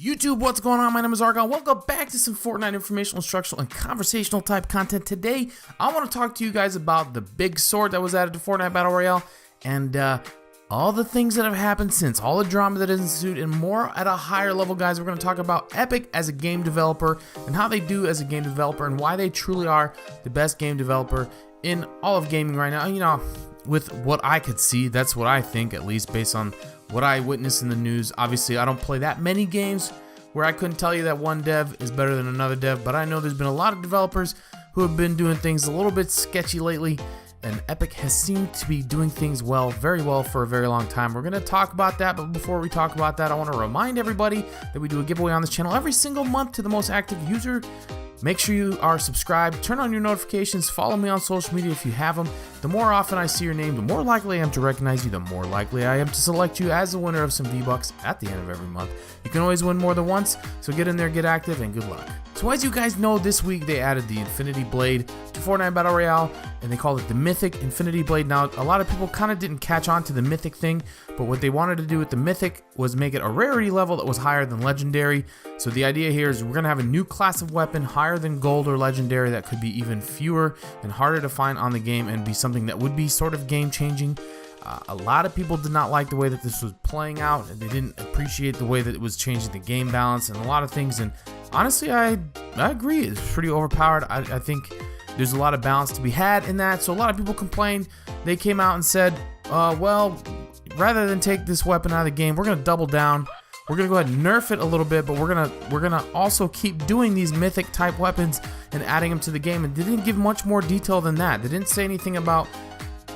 YouTube, what's going on? My name is Argon. Welcome back to some Fortnite informational, instructional, and conversational type content. Today, I want to talk to you guys about the big sword that was added to Fortnite Battle Royale and all the things that have happened since, all the drama that has ensued, and more at a higher level, guys. We're going to talk about Epic as a game developer and how they do as a game developer and why they truly are the best game developer in all of gaming right now. You know, with what I could see, that's what I think, at least based on what I witnessed in the news. Obviously, I don't play that many games where I couldn't tell you that one dev is better than another dev, but I know there's been a lot of developers who have been doing things a little bit sketchy lately, and Epic has seemed to be doing things well, very well for a very long time. We're going to talk about that, but before we talk about that, I want to remind everybody that we do a giveaway on this channel every single month to the most active user. Make sure you are subscribed, turn on your notifications, follow me on social media if you have them. The more often I see your name, the more likely I am to recognize you, the more likely I am to select you as the winner of some V-Bucks at the end of every month. You can always win more than once, so get in there, get active, and good luck. So as you guys know, this week they added the Infinity Blade to Fortnite Battle Royale, and they called it the Mythic Infinity Blade. Now, a lot of people kind of didn't catch on to the Mythic thing, but what they wanted to do with the Mythic was make it a rarity level that was higher than Legendary. So the idea here is we're going to have a new class of weapon higher than Gold or Legendary that could be even fewer and harder to find on the game and be something that would be sort of game-changing. A lot of people did not like the way that this was playing out, and they didn't appreciate the way that it was changing the game balance and a lot of things. And honestly, I agree. It's pretty overpowered. I think there's a lot of balance to be had in that. So a lot of people complained. They came out and said, well, rather than take this weapon out of the game, we're going to double down. We're going to go ahead and nerf it a little bit, but we're gonna also keep doing these mythic type weapons and adding them to the game. And they didn't give much more detail than that. They didn't say anything about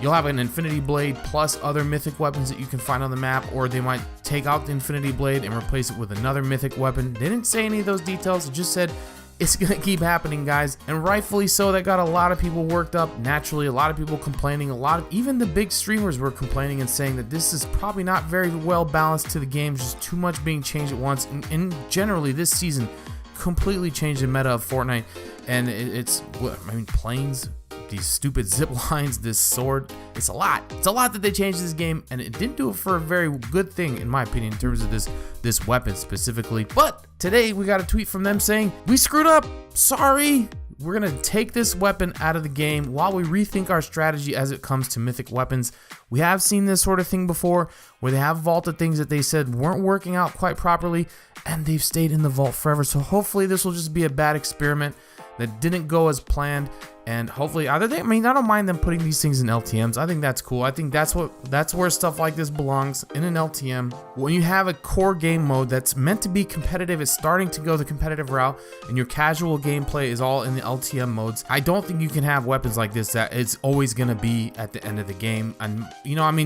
you'll have an Infinity Blade plus other mythic weapons that you can find on the map, or they might take out the Infinity Blade and replace it with another mythic weapon. They didn't say any of those details. It just said it's gonna keep happening, guys, and rightfully so. That got a lot of people worked up. Naturally, a lot of people complaining. Even the big streamers were complaining and saying that this is probably not very well balanced to the game. Just too much being changed at once. And generally, this season completely changed the meta of Fortnite. And planes, these stupid zip lines, this sword, it's a lot that they changed this game, and it didn't do it for a very good thing, in my opinion, in terms of this weapon specifically. But today we got a tweet from them saying, we screwed up, sorry, we're gonna take this weapon out of the game while we rethink our strategy as it comes to mythic weapons. We have seen this sort of thing before where they have vaulted things that they said weren't working out quite properly, and they've stayed in the vault forever. So hopefully this will just be a bad experiment that didn't go as planned, and hopefully I don't mind them putting these things in LTMs. I think that's cool. I think that's where stuff like this belongs, in an LTM. When you have a core game mode that's meant to be competitive, it's starting to go the competitive route, and your casual gameplay is all in the LTM modes. I don't think you can have weapons like this that it's always gonna be at the end of the game. And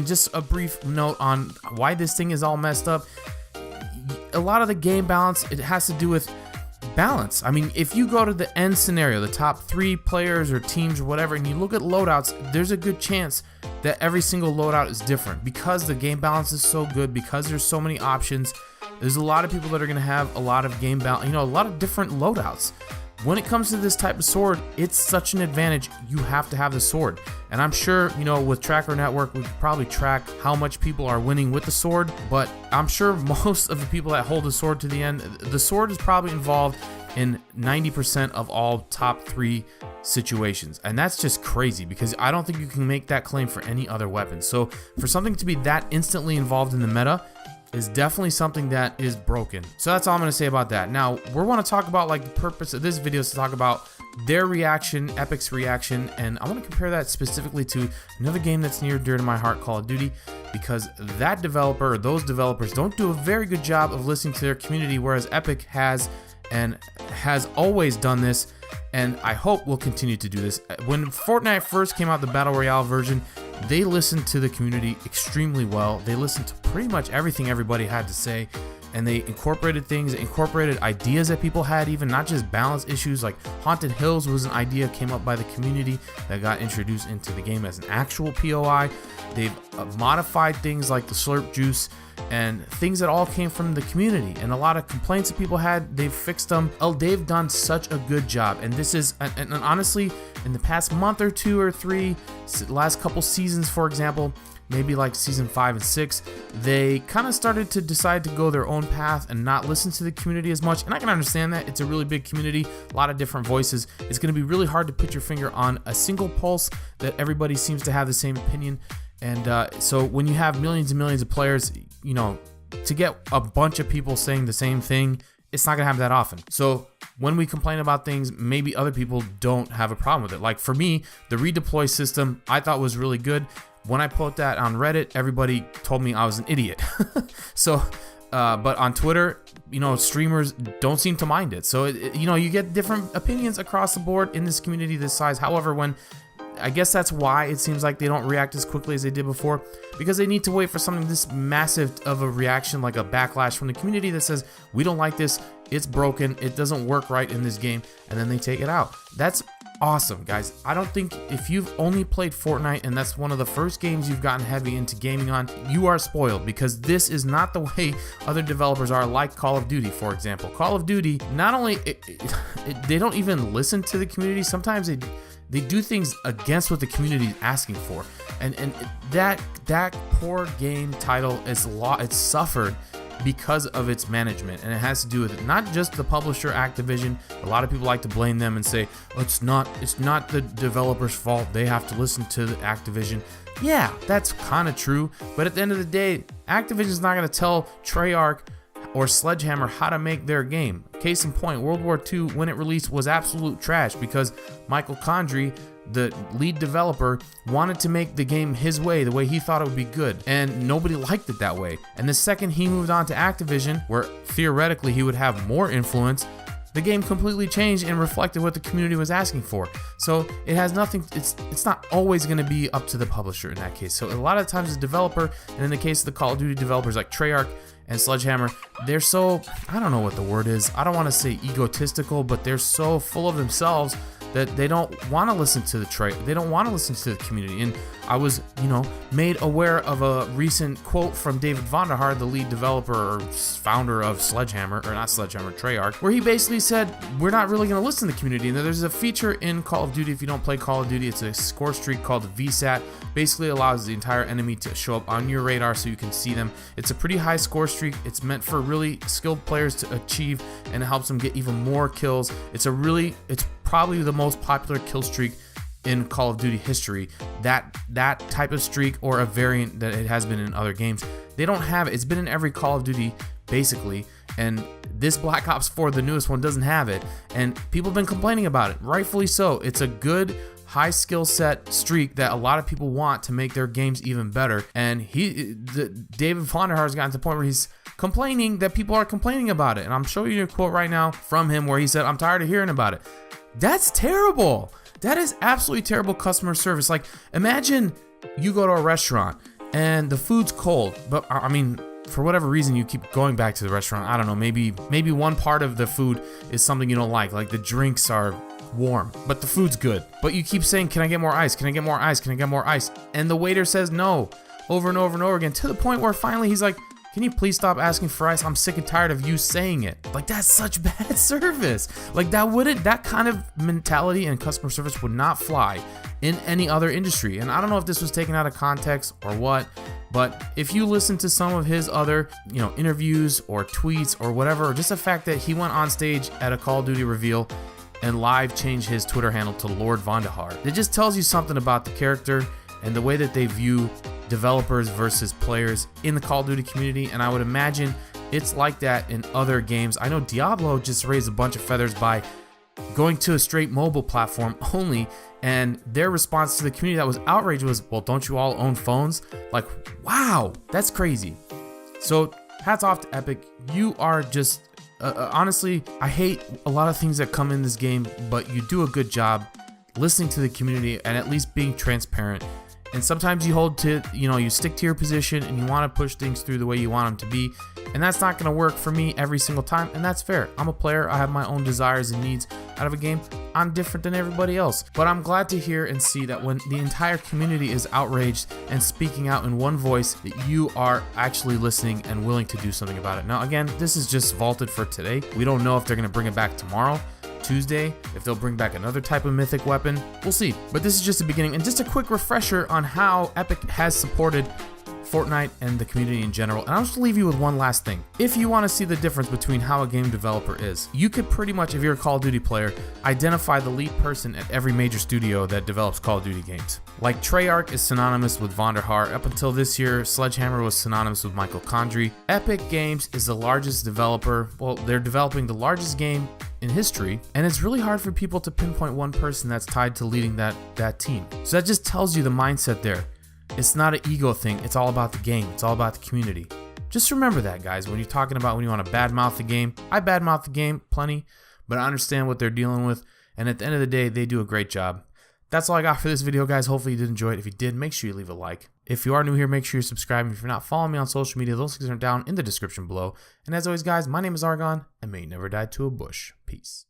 just a brief note on why this thing is all messed up. A lot of the game balance, it has to do with balance. I mean, if you go to the end scenario, the top 3 players or teams or whatever, and you look at loadouts, there's a good chance that every single loadout is different because the game balance is so good, because there's so many options. There's a lot of people that are going to have a lot of game balance, a lot of different loadouts. When it comes to this type of sword, it's such an advantage. You have to have the sword. And I'm sure, with Tracker Network, we could probably track how much people are winning with the sword, but I'm sure most of the people that hold the sword to the end, the sword is probably involved in 90% of all top 3 situations. And that's just crazy, because I don't think you can make that claim for any other weapon. So for something to be that instantly involved in the meta is definitely something that is broken. So that's all I'm going to say about that. Now, we want to talk about, the purpose of this video is to talk about their reaction, Epic's reaction, and I want to compare that specifically to another game that's near and dear to my heart, Call of Duty, because that developer, or those developers, don't do a very good job of listening to their community, whereas Epic has always done this, and I hope will continue to do this. When Fortnite first came out, the Battle Royale version, they listened to the community extremely well. They listened to pretty much everything everybody had to say, and they incorporated ideas that people had, even not just balance issues. Like Haunted Hills was an idea came up by the community that got introduced into the game as an actual POI. They've modified things like the Slurp Juice and things that all came from the community, and a lot of complaints that people had, they've fixed them. They've done such a good job, and this is, and honestly, in the past month or 2 or 3, last couple seasons, for example, maybe like season 5 and 6, they kind of started to decide to go their own path and not listen to the community as much. And I can understand that. It's a really big community, a lot of different voices. It's going to be really hard to put your finger on a single pulse that everybody seems to have the same opinion. And so when you have millions and millions of players, you know, to get a bunch of people saying the same thing, it's not gonna happen that often. So when we complain about things, maybe other people don't have a problem with it. Like for me, the redeploy system I thought was really good. When I put that on Reddit, everybody told me I was an idiot. So, but on Twitter, you know, streamers don't seem to mind it. So, you know, you get different opinions across the board in this community this size. However, I guess that's why it seems like they don't react as quickly as they did before, because they need to wait for something this massive of a reaction, like a backlash from the community that says, we don't like this, it's broken, it doesn't work right in this game, and then they take it out. That's awesome, guys. I don't think if you've only played Fortnite and that's one of the first games you've gotten heavy into gaming on, you are spoiled, because this is not the way other developers are, like Call of Duty, for example. Call of Duty, not only, they don't even listen to the community, sometimes they do things against what the community is asking for, and that poor game title it's suffered because of its management, and it has to do with it, not just the publisher Activision. A lot of people like to blame them and say, oh, it's not the developer's fault, they have to listen to the Activision. Yeah, that's kind of true, but at the end of the day, Activision's not going to tell Treyarch or Sledgehammer how to make their game. Case in point, World War II, when it released, was absolute trash because Michael Condrey, the lead developer, wanted to make the game his way, the way he thought it would be good, and nobody liked it that way. And the second he moved on to Activision, where theoretically he would have more influence, the game completely changed and reflected what the community was asking for. So it has nothing, it's not always going to be up to the publisher in that case. So a lot of times the developer, and in the case of the Call of Duty developers like Treyarch and Sledgehammer, they're so, I don't know what the word is, I don't want to say egotistical, but they're so full of themselves that they don't want to listen to they don't want to listen to the community. And I was, you know, made aware of a recent quote from David Vonderhaar, the lead developer or founder of Sledgehammer, or not Sledgehammer, Treyarch, where he basically said, we're not really going to listen to the community. And there's a feature in Call of Duty, if you don't play Call of Duty, it's a score streak called VSAT. Basically allows the entire enemy to show up on your radar so you can see them. It's a pretty high score streak. It's meant for really skilled players to achieve, and it helps them get even more kills. It's probably the most popular kill streak in Call of Duty history. That type of streak, or a variant that it has been in other games, they don't have it. It's been in every Call of Duty basically, and this Black Ops 4, the newest one, doesn't have it, and people have been complaining about it, rightfully so. It's a good high skill set streak that a lot of people want to make their games even better, and David Vonderhaar's gotten to the point where he's complaining that people are complaining about it. And I'm showing you a quote right now from him where he said, I'm tired of hearing about it. That's terrible. That is absolutely terrible customer service. Like, imagine you go to a restaurant and the food's cold, but I mean, for whatever reason you keep going back to the restaurant. I don't know, maybe one part of the food is something you don't like the drinks are warm, but the food's good. But you keep saying, can I get more ice? Can I get more ice? Can I get more ice? And the waiter says no over and over and over again, to the point where finally he's like, can you please stop asking for ice? I'm sick and tired of you saying it. Like, that's such bad service. Like, that kind of mentality and customer service would not fly in any other industry. And I don't know if this was taken out of context or what, but if you listen to some of his other, you know, interviews or tweets or whatever, or just the fact that he went on stage at a Call of Duty reveal and live changed his Twitter handle to Lord Vonderhaar, it just tells you something about the character and the way that they view developers versus players in the Call of Duty community. And I would imagine it's like that in other games. I know Diablo just raised a bunch of feathers by going to a straight mobile platform only, and their response to the community that was outraged was, well, don't you all own phones? Like, wow, that's crazy. So hats off to Epic. You are just honestly, I hate a lot of things that come in this game, but you do a good job listening to the community and at least being transparent. And sometimes you stick to your position and you want to push things through the way you want them to be. And that's not going to work for me every single time. And that's fair. I'm a player. I have my own desires and needs out of a game. I'm different than everybody else. But I'm glad to hear and see that when the entire community is outraged and speaking out in one voice, that you are actually listening and willing to do something about it. Now, again, this is just vaulted for today. We don't know if they're going to bring it back tomorrow. Tuesday, if they'll bring back another type of mythic weapon, we'll see. But this is just the beginning, and just a quick refresher on how Epic has supported Fortnite and the community in general. And I'll just leave you with one last thing. If you want to see the difference between how a game developer is, you could pretty much, if you're a Call of Duty player, identify the lead person at every major studio that develops Call of Duty games. Like Treyarch is synonymous with Vonderhaar. Up until this year, Sledgehammer was synonymous with Michael Condrey. Epic Games is the largest developer. Well, they're developing the largest game in history, and it's really hard for people to pinpoint one person that's tied to leading that team. So that just tells you the mindset there. It's not an ego thing, it's all about the game, it's all about the community. Just remember that, guys, when you're talking about when you want to badmouth the game. I badmouth the game plenty, but I understand what they're dealing with, and at the end of the day, they do a great job. That's all I got for this video, guys. Hopefully you did enjoy it. If you did, make sure you leave a like. If you are new here, make sure you're subscribing. If you're not following me on social media, those links are down in the description below. And as always, guys, my name is Argon, and may you never die to a bush. Peace.